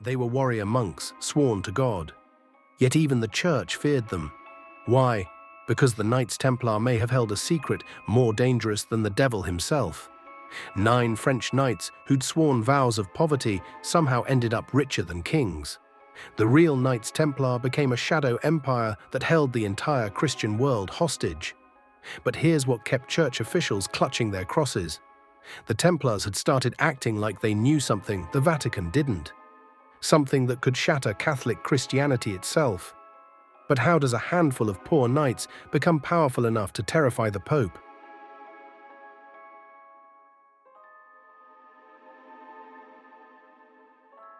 They were warrior monks sworn to God. Yet even the church feared them. Why? Because the Knights Templar may have held a secret more dangerous than the devil himself. 9 French knights who'd sworn vows of poverty somehow ended up richer than kings. The real Knights Templar became a shadow empire that held the entire Christian world hostage. But here's what kept church officials clutching their crosses. The Templars had started acting like they knew something the Vatican didn't. Something that could shatter Catholic Christianity itself. But how does a handful of poor knights become powerful enough to terrify the Pope?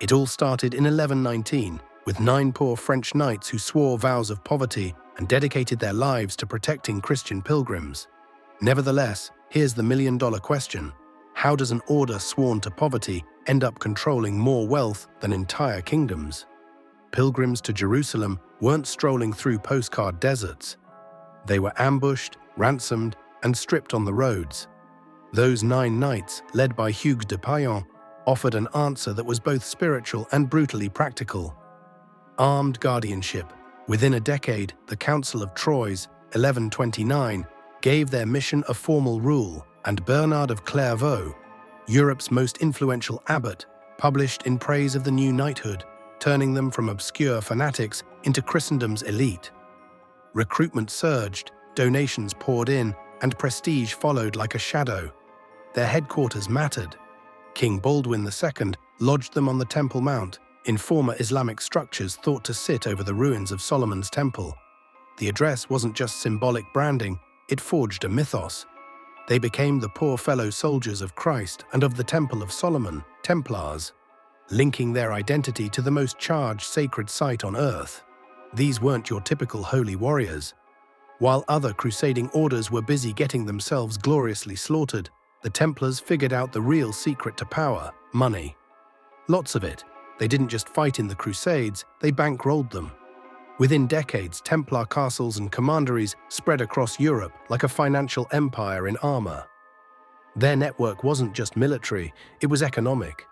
It all started in 1119, with 9 poor French knights who swore vows of poverty and dedicated their lives to protecting Christian pilgrims. Nevertheless, here's the million-dollar question. How does an order sworn to poverty end up controlling more wealth than entire kingdoms? Pilgrims to Jerusalem weren't strolling through postcard deserts. They were ambushed, ransomed, and stripped on the roads. Those 9 knights, led by Hugues de Payan, offered an answer that was both spiritual and brutally practical. Armed guardianship. Within a decade, the Council of Troyes, 1129, gave their mission a formal rule, and Bernard of Clairvaux, Europe's most influential abbot, published in praise of the new knighthood, turning them from obscure fanatics into Christendom's elite. Recruitment surged, donations poured in, and prestige followed like a shadow. Their headquarters mattered. King Baldwin II lodged them on the Temple Mount, in former Islamic structures thought to sit over the ruins of Solomon's Temple. The address wasn't just symbolic branding, it forged a mythos. They became the poor fellow soldiers of Christ and of the Temple of Solomon, Templars, linking their identity to the most charged sacred site on earth. These weren't your typical holy warriors. While other crusading orders were busy getting themselves gloriously slaughtered, the Templars figured out the real secret to power: money. Lots of it. They didn't just fight in the Crusades, they bankrolled them. Within decades, Templar castles and commanderies spread across Europe like a financial empire in armor. Their network wasn't just military, it was economic.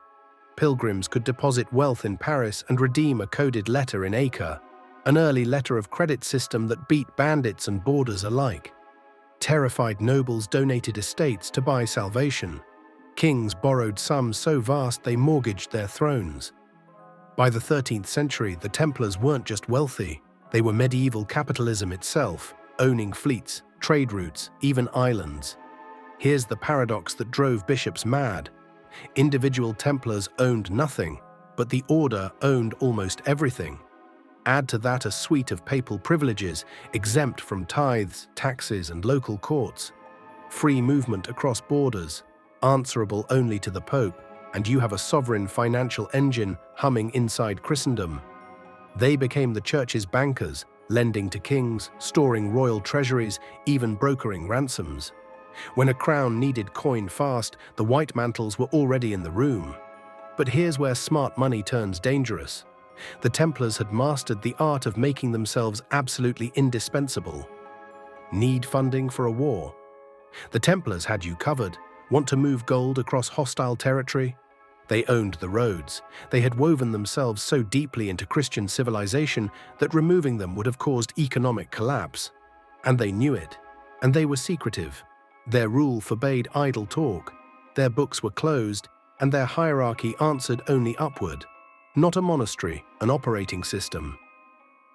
Pilgrims could deposit wealth in Paris and redeem a coded letter in Acre, an early letter of credit system that beat bandits and boarders alike. Terrified nobles donated estates to buy salvation. Kings borrowed sums so vast they mortgaged their thrones. By the 13th century, the Templars weren't just wealthy, they were medieval capitalism itself, owning fleets, trade routes, even islands. Here's the paradox that drove bishops mad. Individual Templars owned nothing, but the order owned almost everything. Add to that a suite of papal privileges, exempt from tithes, taxes, and local courts. Free movement across borders, answerable only to the Pope, and you have a sovereign financial engine humming inside Christendom. They became the church's bankers, lending to kings, storing royal treasuries, even brokering ransoms. When a crown needed coin fast, the white mantles were already in the room. But here's where smart money turns dangerous. The Templars had mastered the art of making themselves absolutely indispensable. Need funding for a war? The Templars had you covered. Want to move gold across hostile territory? They owned the roads. They had woven themselves so deeply into Christian civilization that removing them would have caused economic collapse. And they knew it. And they were secretive. Their rule forbade idle talk. Their books were closed, and their hierarchy answered only upward. Not a monastery, an operating system.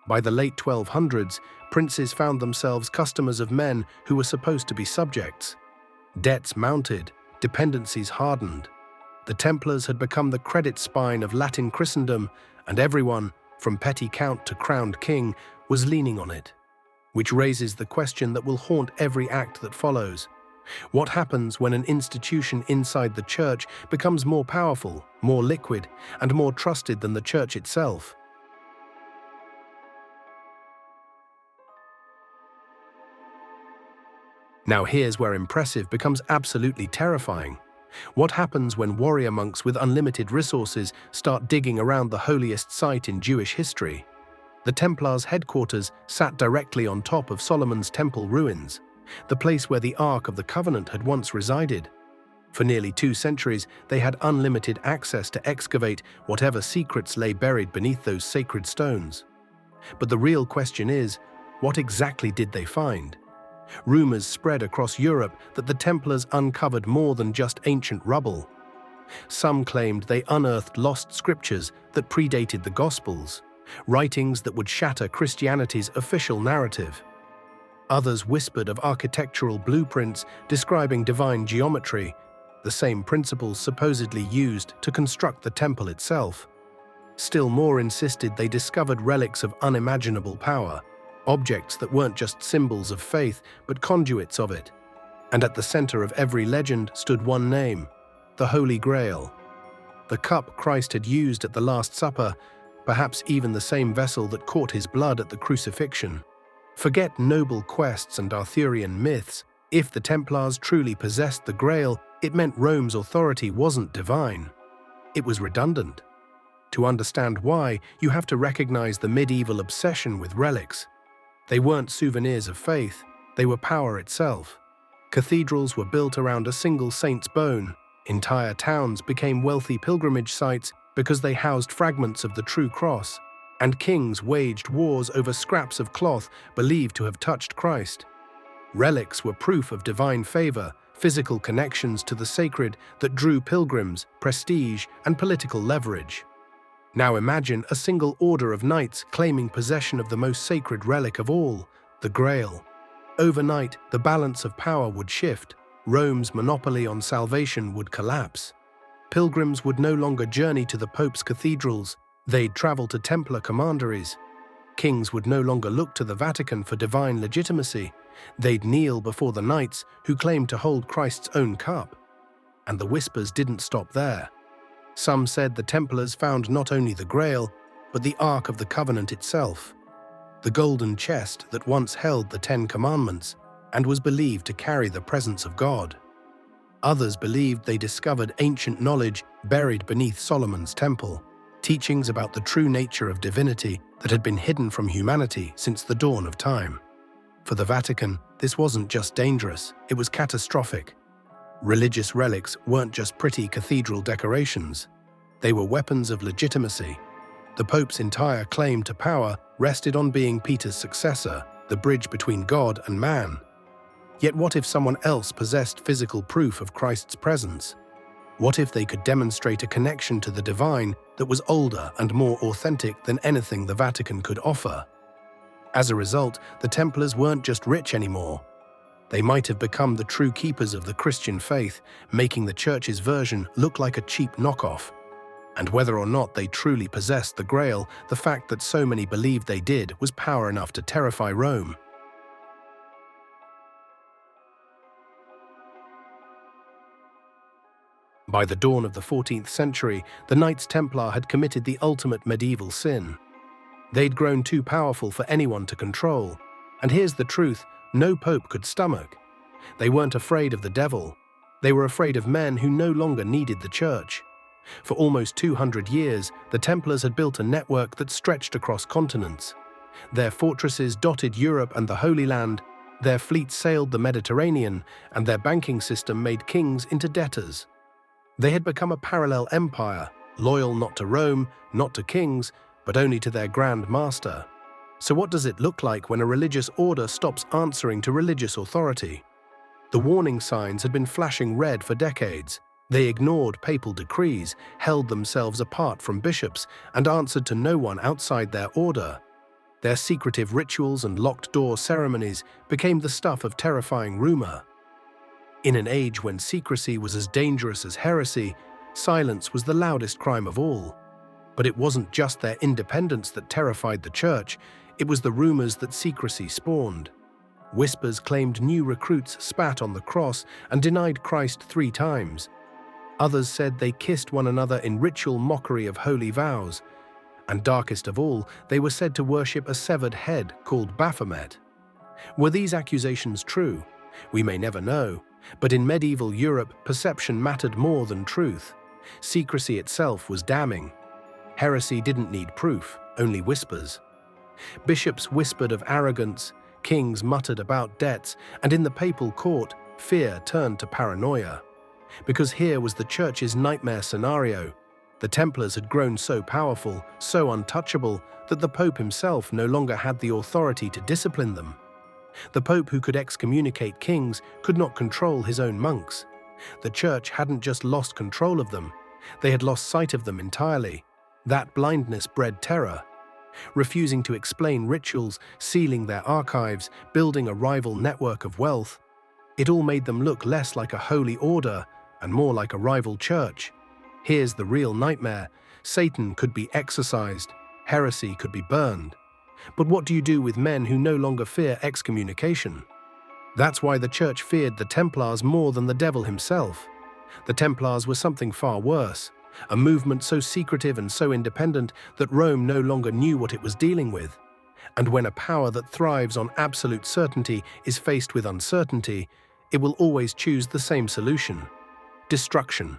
By the late 1200s, princes found themselves customers of men who were supposed to be subjects. Debts mounted, dependencies hardened. The Templars had become the credit spine of Latin Christendom, and everyone, from petty count to crowned king, was leaning on it. Which raises the question that will haunt every act that follows. What happens when an institution inside the church becomes more powerful, more liquid, and more trusted than the church itself? Now here's where impressive becomes absolutely terrifying. What happens when warrior monks with unlimited resources start digging around the holiest site in Jewish history? The Templars' headquarters sat directly on top of Solomon's Temple ruins, the place where the Ark of the Covenant had once resided. For nearly 2 centuries, they had unlimited access to excavate whatever secrets lay buried beneath those sacred stones. But the real question is, what exactly did they find? Rumors spread across Europe that the Templars uncovered more than just ancient rubble. Some claimed they unearthed lost scriptures that predated the Gospels, writings that would shatter Christianity's official narrative. Others whispered of architectural blueprints describing divine geometry, the same principles supposedly used to construct the temple itself. Still more insisted they discovered relics of unimaginable power, objects that weren't just symbols of faith but conduits of it. And at the center of every legend stood one name: the Holy Grail. The cup Christ had used at the Last Supper, perhaps even the same vessel that caught his blood at the crucifixion. Forget noble quests and Arthurian myths. If the Templars truly possessed the Grail, it meant Rome's authority wasn't divine. It was redundant. To understand why, you have to recognize the medieval obsession with relics. They weren't souvenirs of faith, they were power itself. Cathedrals were built around a single saint's bone. Entire towns became wealthy pilgrimage sites because they housed fragments of the true cross. And kings waged wars over scraps of cloth believed to have touched Christ. Relics were proof of divine favor, physical connections to the sacred that drew pilgrims, prestige, and political leverage. Now imagine a single order of knights claiming possession of the most sacred relic of all, the Grail. Overnight, the balance of power would shift. Rome's monopoly on salvation would collapse. Pilgrims would no longer journey to the Pope's cathedrals, they'd travel to Templar commanderies. Kings would no longer look to the Vatican for divine legitimacy, they'd kneel before the knights who claimed to hold Christ's own cup. And the whispers didn't stop there. Some said the Templars found not only the Grail, but the Ark of the Covenant itself, the golden chest that once held the 10 Commandments and was believed to carry the presence of God. Others believed they discovered ancient knowledge buried beneath Solomon's temple, teachings about the true nature of divinity that had been hidden from humanity since the dawn of time. For the Vatican, this wasn't just dangerous, it was catastrophic. Religious relics weren't just pretty cathedral decorations. They were weapons of legitimacy. The Pope's entire claim to power rested on being Peter's successor, the bridge between God and man. Yet what if someone else possessed physical proof of Christ's presence? What if they could demonstrate a connection to the divine that was older and more authentic than anything the Vatican could offer? As a result, the Templars weren't just rich anymore. They might have become the true keepers of the Christian faith, making the Church's version look like a cheap knockoff. And whether or not they truly possessed the Grail, the fact that so many believed they did was power enough to terrify Rome. By the dawn of the 14th century, the Knights Templar had committed the ultimate medieval sin. They'd grown too powerful for anyone to control. And here's the truth, no pope could stomach. They weren't afraid of the devil. They were afraid of men who no longer needed the Church. For almost 200 years, the Templars had built a network that stretched across continents. Their fortresses dotted Europe and the Holy Land, their fleets sailed the Mediterranean, and their banking system made kings into debtors. They had become a parallel empire, loyal not to Rome, not to kings, but only to their Grand Master. So what does it look like when a religious order stops answering to religious authority? The warning signs had been flashing red for decades. They ignored papal decrees, held themselves apart from bishops, and answered to no one outside their order. Their secretive rituals and locked-door ceremonies became the stuff of terrifying rumor. In an age when secrecy was as dangerous as heresy, silence was the loudest crime of all. But it wasn't just their independence that terrified the Church, it was the rumors that secrecy spawned. Whispers claimed new recruits spat on the cross and denied Christ 3 times. Others said they kissed one another in ritual mockery of holy vows. And darkest of all, they were said to worship a severed head called Baphomet. Were these accusations true? We may never know. But in medieval Europe, perception mattered more than truth. Secrecy itself was damning. Heresy didn't need proof, only whispers. Bishops whispered of arrogance, kings muttered about debts, and in the papal court, fear turned to paranoia. Because here was the Church's nightmare scenario. The Templars had grown so powerful, so untouchable, that the Pope himself no longer had the authority to discipline them. The Pope, who could excommunicate kings, could not control his own monks. The Church hadn't just lost control of them, they had lost sight of them entirely. That blindness bred terror. Refusing to explain rituals, sealing their archives, building a rival network of wealth, it all made them look less like a holy order and more like a rival church. Here's the real nightmare. Satan could be exorcised, heresy could be burned. But what do you do with men who no longer fear excommunication? That's why the Church feared the Templars more than the devil himself. The Templars were something far worse, a movement so secretive and so independent that Rome no longer knew what it was dealing with. And when a power that thrives on absolute certainty is faced with uncertainty, it will always choose the same solution: destruction.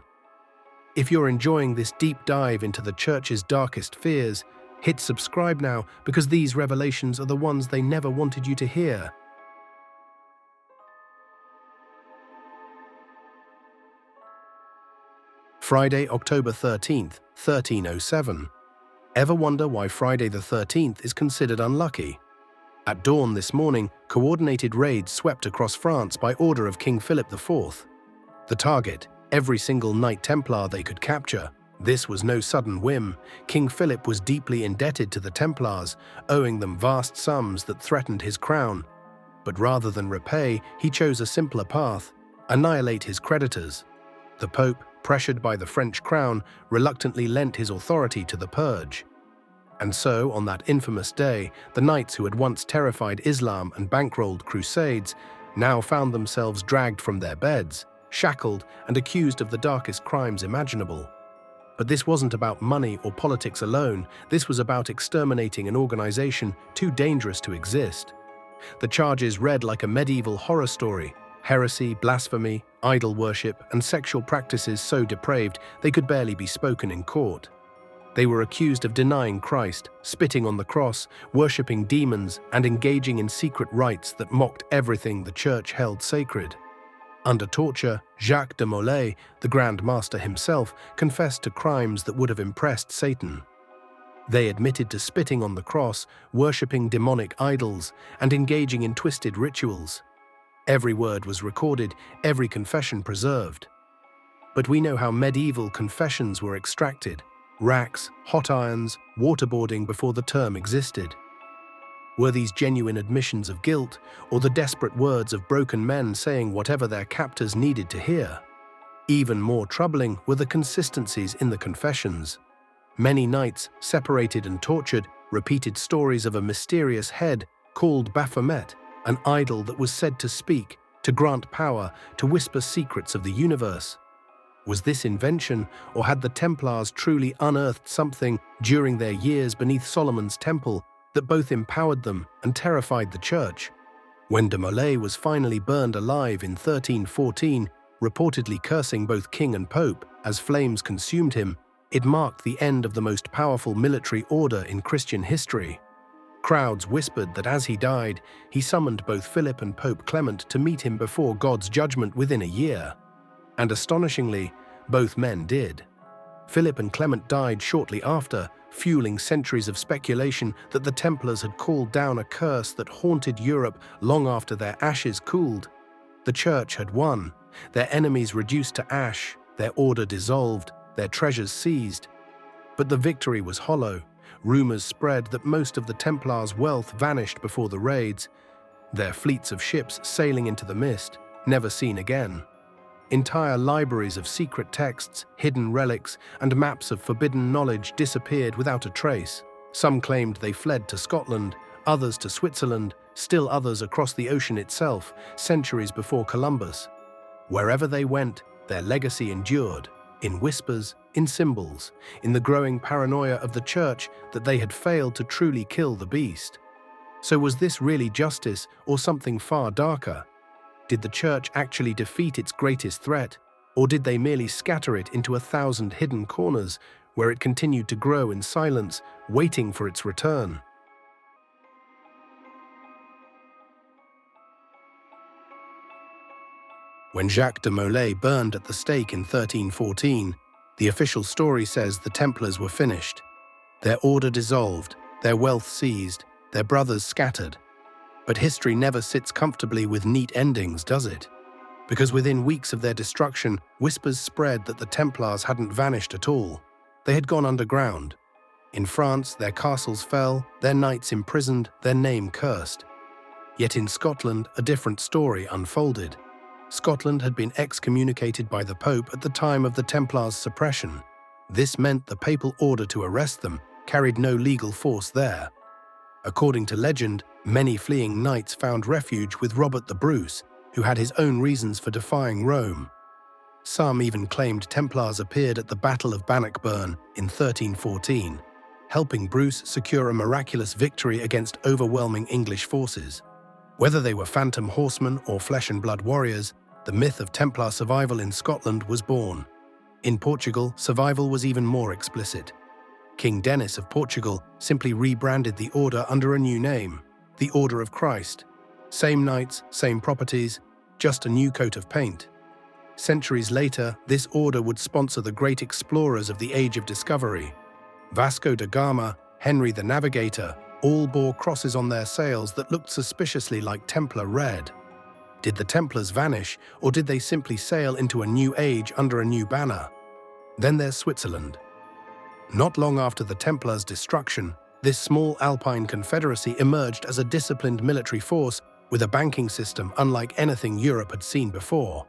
If you're enjoying this deep dive into the Church's darkest fears, hit subscribe now, because these revelations are the ones they never wanted you to hear. Friday, October 13th, 1307. Ever wonder why Friday the 13th is considered unlucky? At dawn this morning, coordinated raids swept across France by order of King Philip IV. The target, every single Knight Templar they could capture. This was no sudden whim. King Philip was deeply indebted to the Templars, owing them vast sums that threatened his crown. But rather than repay, he chose a simpler path: annihilate his creditors. The Pope, pressured by the French crown, reluctantly lent his authority to the purge. And so, on that infamous day, the knights who had once terrified Islam and bankrolled crusades now found themselves dragged from their beds, shackled and accused of the darkest crimes imaginable. But this wasn't about money or politics alone. This was about exterminating an organization too dangerous to exist. The charges read like a medieval horror story: heresy, blasphemy, idol worship, and sexual practices so depraved they could barely be spoken in court. They were accused of denying Christ, spitting on the cross, worshipping demons, and engaging in secret rites that mocked everything the Church held sacred. Under torture, Jacques de Molay, the Grand Master himself, confessed to crimes that would have impressed Satan. They admitted to spitting on the cross, worshipping demonic idols, and engaging in twisted rituals. Every word was recorded, every confession preserved. But we know how medieval confessions were extracted: racks, hot irons, waterboarding before the term existed. Were these genuine admissions of guilt, or the desperate words of broken men saying whatever their captors needed to hear? Even more troubling were the consistencies in the confessions. Many knights, separated and tortured, repeated stories of a mysterious head called Baphomet, an idol that was said to speak, to grant power, to whisper secrets of the universe. Was this invention, or had the Templars truly unearthed something during their years beneath Solomon's temple that both empowered them and terrified the Church? When de Molay was finally burned alive in 1314, reportedly cursing both king and pope as flames consumed him, it marked the end of the most powerful military order in Christian history. Crowds whispered that as he died, he summoned both Philip and Pope Clement to meet him before God's judgment within a year. And astonishingly, both men did. Philip and Clement died shortly after, fueling centuries of speculation that the Templars had called down a curse that haunted Europe long after their ashes cooled. The Church had won, their enemies reduced to ash, their order dissolved, their treasures seized. But the victory was hollow. Rumors spread that most of the Templars' wealth vanished before the raids, their fleets of ships sailing into the mist, never seen again. Entire libraries of secret texts, hidden relics, and maps of forbidden knowledge disappeared without a trace. Some claimed they fled to Scotland, others to Switzerland, still others across the ocean itself, centuries before Columbus. Wherever they went, their legacy endured, in whispers, in symbols, in the growing paranoia of the Church that they had failed to truly kill the beast. So was this really justice, or something far darker? Did the Church actually defeat its greatest threat, or did they merely scatter it into 1,000 hidden corners where it continued to grow in silence, waiting for its return? When Jacques de Molay burned at the stake in 1314, the official story says the Templars were finished. Their order dissolved, their wealth seized, their brothers scattered. But history never sits comfortably with neat endings, does it? Because within weeks of their destruction, whispers spread that the Templars hadn't vanished at all. They had gone underground. In France, their castles fell, their knights imprisoned, their name cursed. Yet in Scotland, a different story unfolded. Scotland had been excommunicated by the Pope at the time of the Templars' suppression. This meant the papal order to arrest them carried no legal force there. According to legend, many fleeing knights found refuge with Robert the Bruce, who had his own reasons for defying Rome. Some even claimed Templars appeared at the Battle of Bannockburn in 1314, helping Bruce secure a miraculous victory against overwhelming English forces. Whether they were phantom horsemen or flesh-and-blood warriors, the myth of Templar survival in Scotland was born. In Portugal, survival was even more explicit. King Denis of Portugal simply rebranded the order under a new name, the Order of Christ. Same knights, same properties, just a new coat of paint. Centuries later, this order would sponsor the great explorers of the Age of Discovery. Vasco da Gama, Henry the Navigator, all bore crosses on their sails that looked suspiciously like Templar red. Did the Templars vanish, or did they simply sail into a new age under a new banner? Then there's Switzerland. Not long after the Templars' destruction, this small Alpine confederacy emerged as a disciplined military force with a banking system unlike anything Europe had seen before.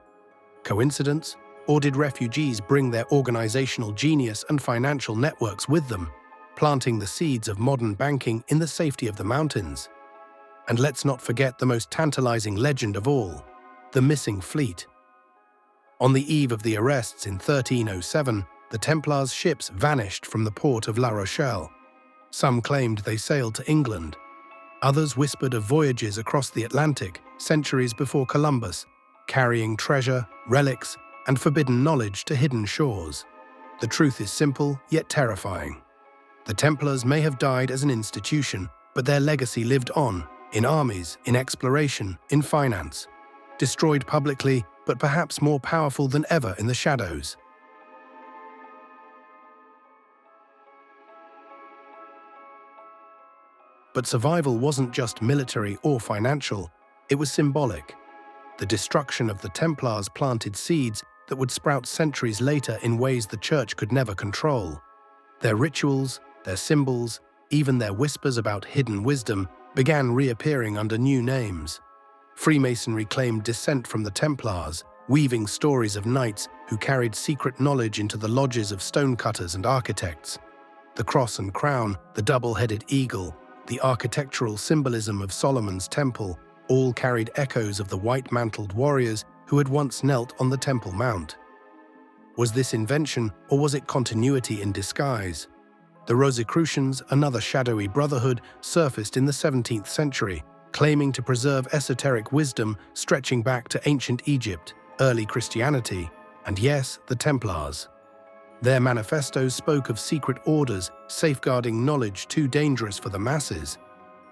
Coincidence? Or did refugees bring their organizational genius and financial networks with them, planting the seeds of modern banking in the safety of the mountains? And let's not forget the most tantalizing legend of all, the missing fleet. On the eve of the arrests in 1307, the Templars' ships vanished from the port of La Rochelle. Some claimed they sailed to England. Others whispered of voyages across the Atlantic centuries before Columbus, carrying treasure, relics, and forbidden knowledge to hidden shores. The truth is simple, yet terrifying. The Templars may have died as an institution, but their legacy lived on, in armies, in exploration, in finance. Destroyed publicly, but perhaps more powerful than ever in the shadows. But survival wasn't just military or financial, it was symbolic. The destruction of the Templars planted seeds that would sprout centuries later in ways the Church could never control. Their rituals, their symbols, even their whispers about hidden wisdom began reappearing under new names. Freemasonry claimed descent from the Templars, weaving stories of knights who carried secret knowledge into the lodges of stonecutters and architects. The cross and crown, the double-headed eagle, the architectural symbolism of Solomon's temple, all carried echoes of the white-mantled warriors who had once knelt on the Temple Mount. Was this invention, or was it continuity in disguise? The Rosicrucians, another shadowy brotherhood, surfaced in the 17th century, claiming to preserve esoteric wisdom stretching back to ancient Egypt, early Christianity, and yes, the Templars. Their manifestos spoke of secret orders safeguarding knowledge too dangerous for the masses.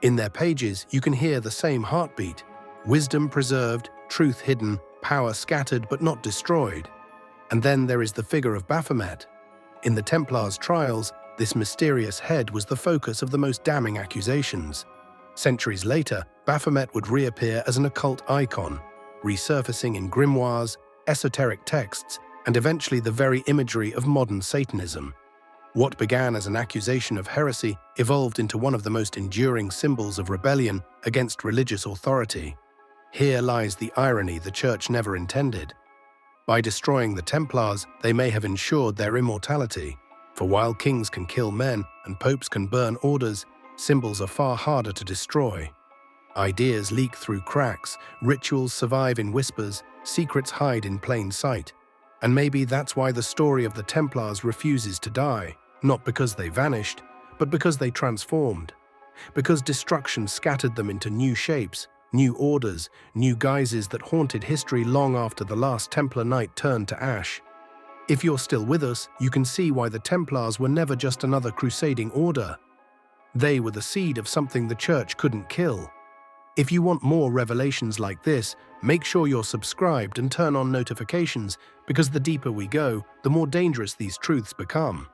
In their pages, you can hear the same heartbeat: wisdom preserved, truth hidden, power scattered but not destroyed. And then there is the figure of Baphomet. In the Templars' trials, this mysterious head was the focus of the most damning accusations. Centuries later, Baphomet would reappear as an occult icon, resurfacing in grimoires, esoteric texts, and eventually the very imagery of modern Satanism. What began as an accusation of heresy evolved into one of the most enduring symbols of rebellion against religious authority. Here lies the irony the Church never intended. By destroying the Templars, they may have ensured their immortality. For while kings can kill men and popes can burn orders, symbols are far harder to destroy. Ideas leak through cracks, rituals survive in whispers, secrets hide in plain sight. And maybe that's why the story of the Templars refuses to die, not because they vanished, but because they transformed. Because destruction scattered them into new shapes, new orders, new guises that haunted history long after the last Templar knight turned to ash. If you're still with us, you can see why the Templars were never just another crusading order. They were the seed of something the Church couldn't kill. If you want more revelations like this, make sure you're subscribed and turn on notifications, because the deeper we go, the more dangerous these truths become.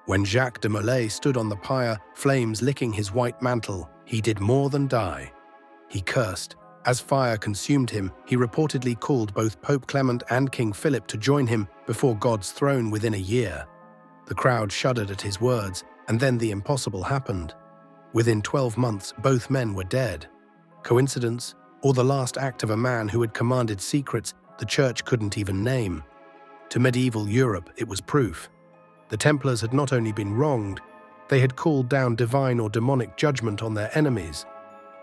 When Jacques de Molay stood on the pyre, flames licking his white mantle, he did more than die. He cursed. As fire consumed him, he reportedly called both Pope Clement and King Philip to join him before God's throne within a year. The crowd shuddered at his words, and then the impossible happened. Within 12 months, both men were dead. Coincidence, or the last act of a man who had commanded secrets the Church couldn't even name? To medieval Europe, it was proof. The Templars had not only been wronged, they had called down divine or demonic judgment on their enemies.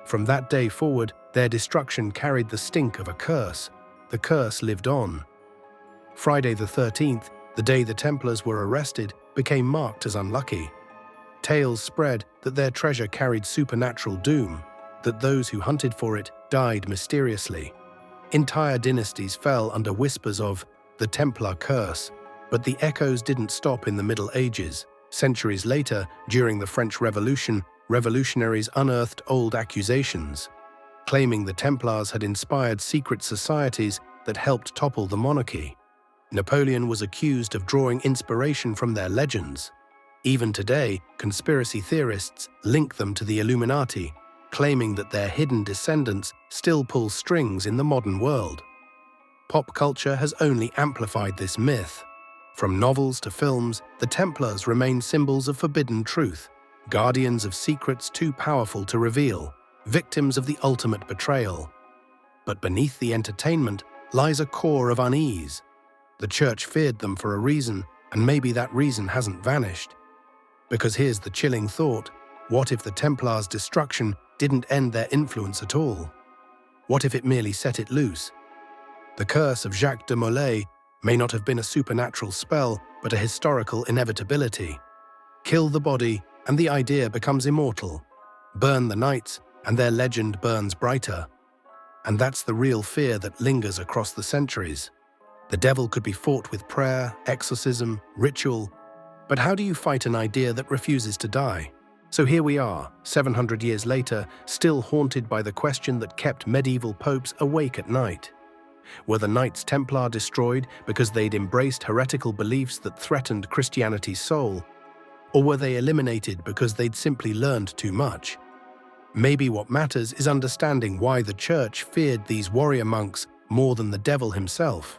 From that day forward, their destruction carried the stink of a curse. The curse lived on. Friday the 13th, the day the Templars were arrested, became marked as unlucky. Tales spread that their treasure carried supernatural doom, that those who hunted for it died mysteriously. Entire dynasties fell under whispers of the Templar curse, but the echoes didn't stop in the Middle Ages. Centuries later, during the French Revolution, revolutionaries unearthed old accusations, claiming the Templars had inspired secret societies that helped topple the monarchy. Napoleon was accused of drawing inspiration from their legends. Even today, conspiracy theorists link them to the Illuminati, claiming that their hidden descendants still pull strings in the modern world. Pop culture has only amplified this myth. From novels to films, the Templars remain symbols of forbidden truth, guardians of secrets too powerful to reveal, victims of the ultimate betrayal. But beneath the entertainment lies a core of unease. The Church feared them for a reason, and maybe that reason hasn't vanished. Because here's the chilling thought: what if the Templars' destruction didn't end their influence at all? What if it merely set it loose? The curse of Jacques de Molay may not have been a supernatural spell, but a historical inevitability. Kill the body, and the idea becomes immortal. Burn the knights, and their legend burns brighter. And that's the real fear that lingers across the centuries. The devil could be fought with prayer, exorcism, ritual. But how do you fight an idea that refuses to die? So here we are, 700 years later, still haunted by the question that kept medieval popes awake at night. Were the Knights Templar destroyed because they'd embraced heretical beliefs that threatened Christianity's soul? Or were they eliminated because they'd simply learned too much? Maybe what matters is understanding why the Church feared these warrior monks more than the devil himself.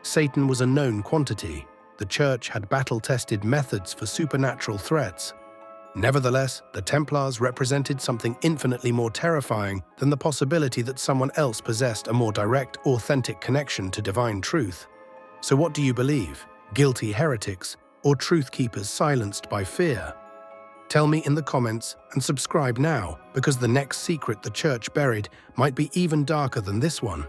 Satan was a known quantity. The Church had battle-tested methods for supernatural threats. Nevertheless, the Templars represented something infinitely more terrifying than the possibility that someone else possessed a more direct, authentic connection to divine truth. So what do you believe? Guilty heretics, or truth keepers silenced by fear? Tell me in the comments, and subscribe now, because the next secret the Church buried might be even darker than this one.